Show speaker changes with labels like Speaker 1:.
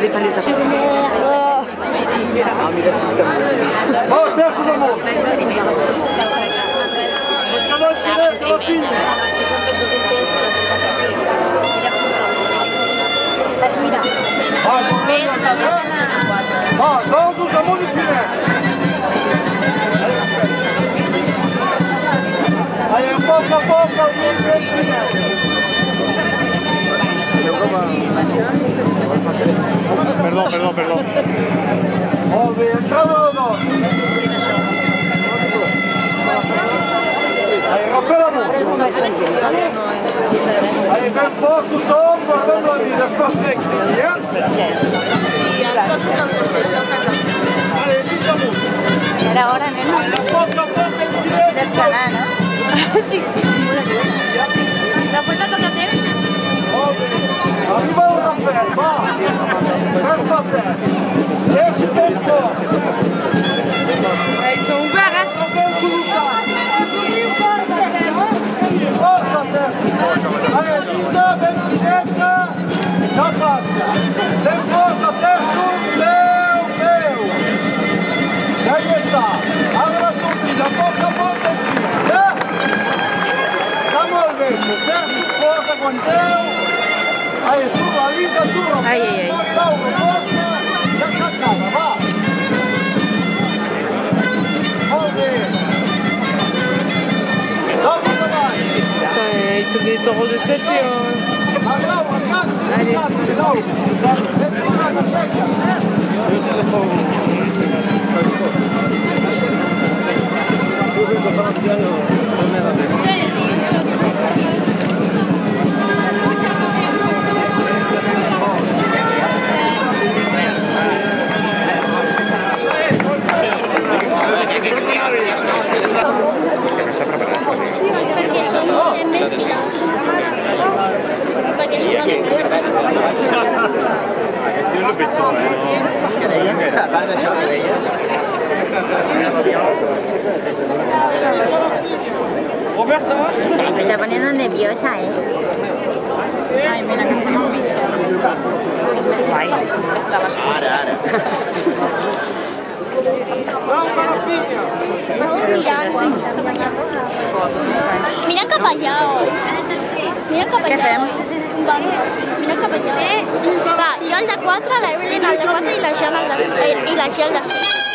Speaker 1: revitalització.
Speaker 2: Va, terço d'amor! Cada silenzio, la figlia! Va, todos amor in silenzio! Vai, poco a poco, vieni in silenzio! Perdón. Molt bé, entrada de dos. Rompe la boca. Ben fort tothom, guardant la vida, estàs sexy, eh?
Speaker 3: Sí, el cos del costat, toca la princesa.
Speaker 2: Mig amunt.
Speaker 4: Era hora, nena.
Speaker 2: Poc a poc, en silenci.
Speaker 4: D'estrenar, no? Sí. La puerta toca temps?
Speaker 2: Molt bé. Arriba el Rafael, va. Resta set. Deixi ben fort.
Speaker 4: Ils sont ouverts, hein?
Speaker 2: Força, Terça. Allez, Lisa, ben fineta. Ja passa. Ben força, Terça. Meu. E aí está. Ara la sortida, poc a poc, en silenci, eh? Està molt bé. Terça, força, aguanteu. Allez, tu, la Lisa, tu, Rafael.
Speaker 4: Ai.
Speaker 2: Laura, força. Ja s'acaba, va. Molt bé. Vamos avall.
Speaker 4: Il faut des taureaux de 7 et...
Speaker 2: Allez.
Speaker 1: Robert, ça va?
Speaker 4: Me está poniendo nerviosa, ¿eh? Ay, mira que fue un vídeo.
Speaker 5: Mira cap allà. Mira cap allà.
Speaker 4: Què fem?
Speaker 5: Mira cap allà. Va, jo el de 4, l'Evelyn el de 4 i la Jana el de 6.